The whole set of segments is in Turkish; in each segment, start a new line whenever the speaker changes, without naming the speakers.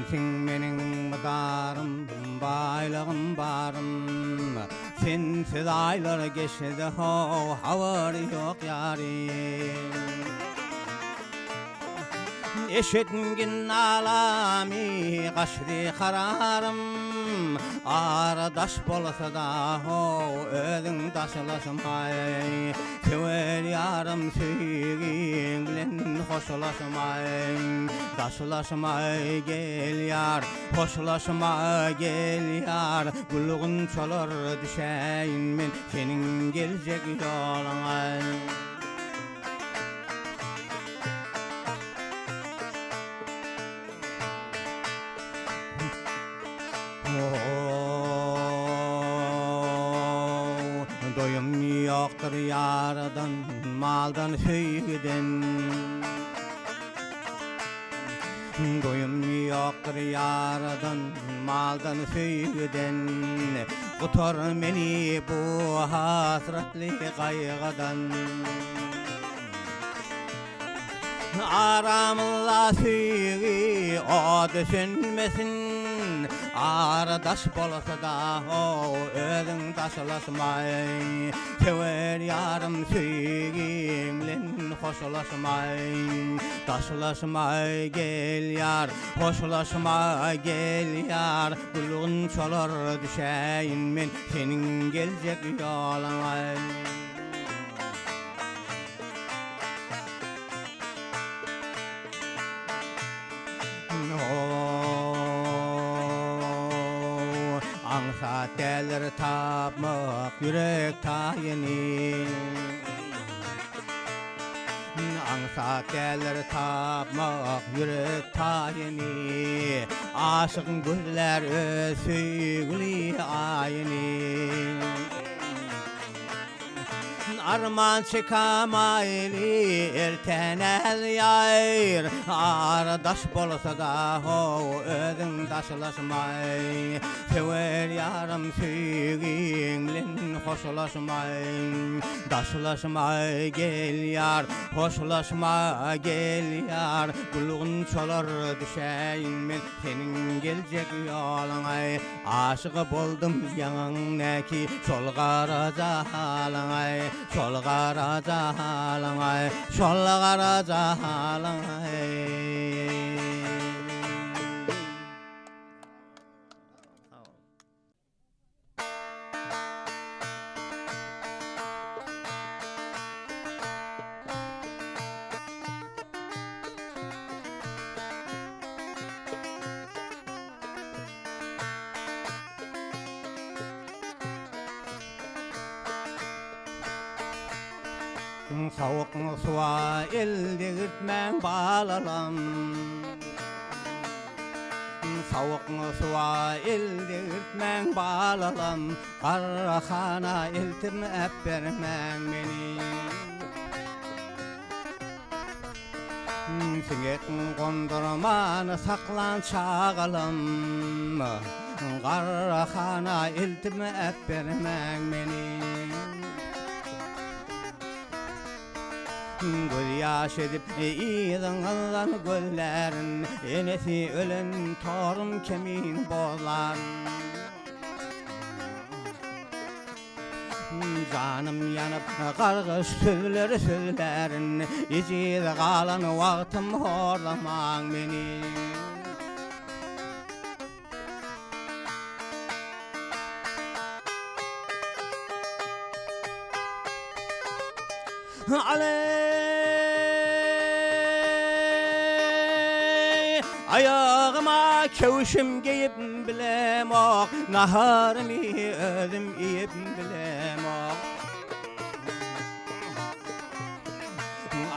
Sensin menin mıdarım, baylığım barım. Sensiz aylar geçti ho, havarı yok yarim. Eşitgin alami kaşri kararım. Aradaş bolsa da ho, özün taşılaşmay. Sever yarım sevgin bilen hoşlaşmay. Taşılaşmay gel yar, hoşlaşmay gel yar. Gülgün çalar düşeyin men, senin gelecek yoluna. Doyum yoktur yardan, maldan sevgiden. Doyum yoktur yardan, maldan sevgiden. Kutar meni bu hasretli kaygıdan. Aramla sevgi o düşünmesin. Aradaş bolsa da o özün taşılaşmay. Sever yarım sevgin bilen hoşlaşmay. Taşılaşmay gel yar, hoşlaşmay gel yar. Gülgün çalar düşeyin men, senin gelecek yoluna. Ansa teller tapmak yürek tayini. Ansa teller tapmak yürek tayini. Aşık gözler söygülü ayini. Arman çıkamaylı erten el yayır. Aradaş bolsa da ho, özün taşılaşmay. Sever yarım sevgin bilen hoşlaşmay. Taşılaşmay gel yar, hoşlaşmay gel yar. Gülgün çalar düşeyin men, senin gelecek yoluna. Aşık boldum yanan neki, şol kara jahalana. Şol kara jahalana, şol kara jahalana. Soğuk suwa elde gitmen balalam. Soğuk suwa elde gitmen balalam. Qarahana eltirni äpbermen meni. Singek gondurmanı saklan çağalım. Qarahana eltirni äpbermen meni. Göz yaş edip iyiden alan göllerin. Enesi ölen torun kemin bozlar. Canım yanıp qargış sözleri sözlerin. İcide kalan vaktim horlaman beni. Ayağıma kevşim giyip bilem ok. Naharımı özüm yiyip bilem ok.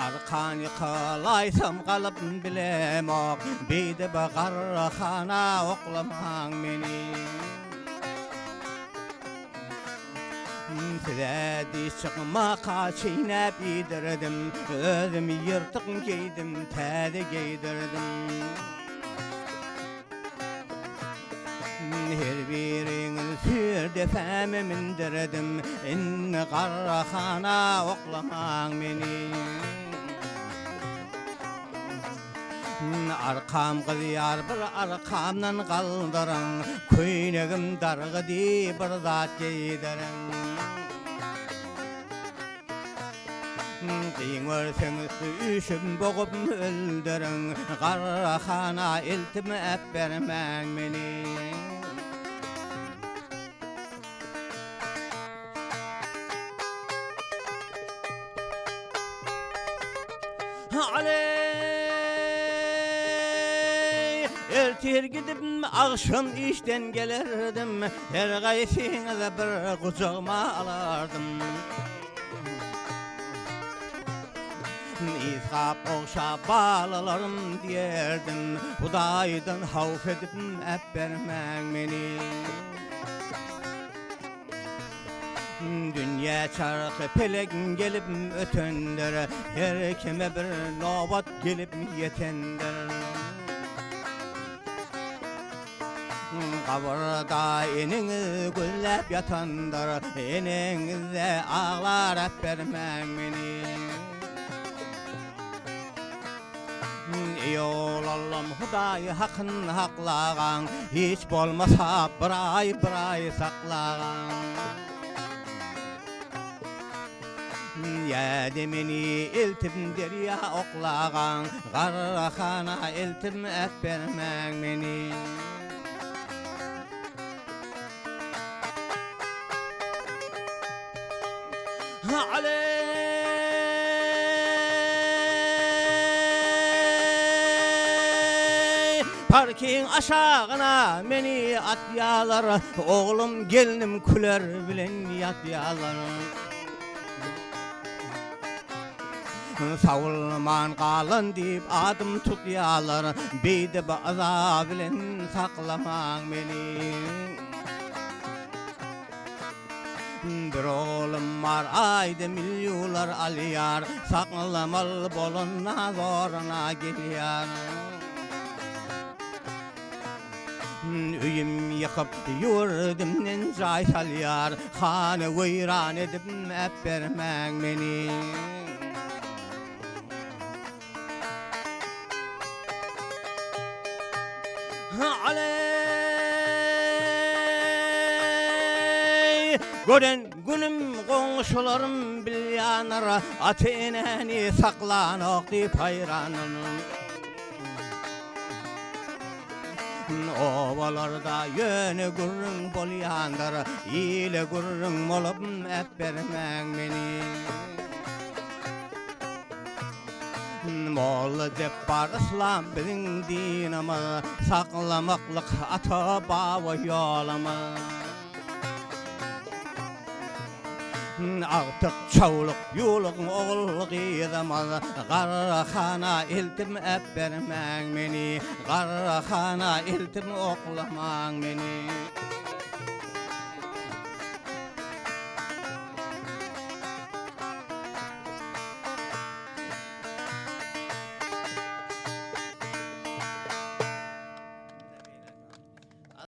Arkanı kalaysam kalıp bilem ok. Bir de qarahana oklaman beni. Size diş çıkmaka çiğnep yedirdim. Özüm yırtık giydim, tədi giydirdim. Her birinin sür defemi mindirdim. İnni qarahana oklaman beni. Arkam qılyar bir arkamdan qaldırın, köynegim dargıdy bir zat giydirin. Qiyin ölseňiz üşüm bogup öldürün, garahana eltim äpbermäň meni. Ertir gidip akşam işten gelirdim, her qaysyňyzy bir gucagıma alardım. İshap oğşap balalarım diyerdim, Hudaýdan hawf edip äpbermäň meni. Dünya çarkı pelek gelip ötender, her kime bir nobat gelip yetender. Qabrda enini güllep yatanlar, eningizde ağlar äpbermäň meni. Yol Allah'ım Hudaý hakkın haklagan, hiç bolmasa bir ay saklagan. Ýa-da meni eltip derýa oklagan, garahana eltip äpbermäň meni. Parkin aşağına meni atyalar, oğlum gelinim küler bilen yatyalar. Savulman qalan dip adım tutyalar, beyde baza bilen saklamaň meni. Bir oğlum var ayda milyonlar alyar, saklamal bolun nazoruna gelýär. Üyüm yıkıp yurdumdan jay salyar, hany weýran edip äpbermäň meni. Gören günüm goňşularym bilýäner, ata-enäni saklanok diýip haýranyn. Ovalarda ýöne gürrüň bolýandyr, ýyle gürrüň bolup äpbermäň meni. Molla deppar islam biziň dinimiz, saklamaklyk ata-baba ýolamy. Artık çawlyk ýoluk oğullyk ýazamaz, garahana eltim äpbermäň meni, garahana eltim oklamaň meni.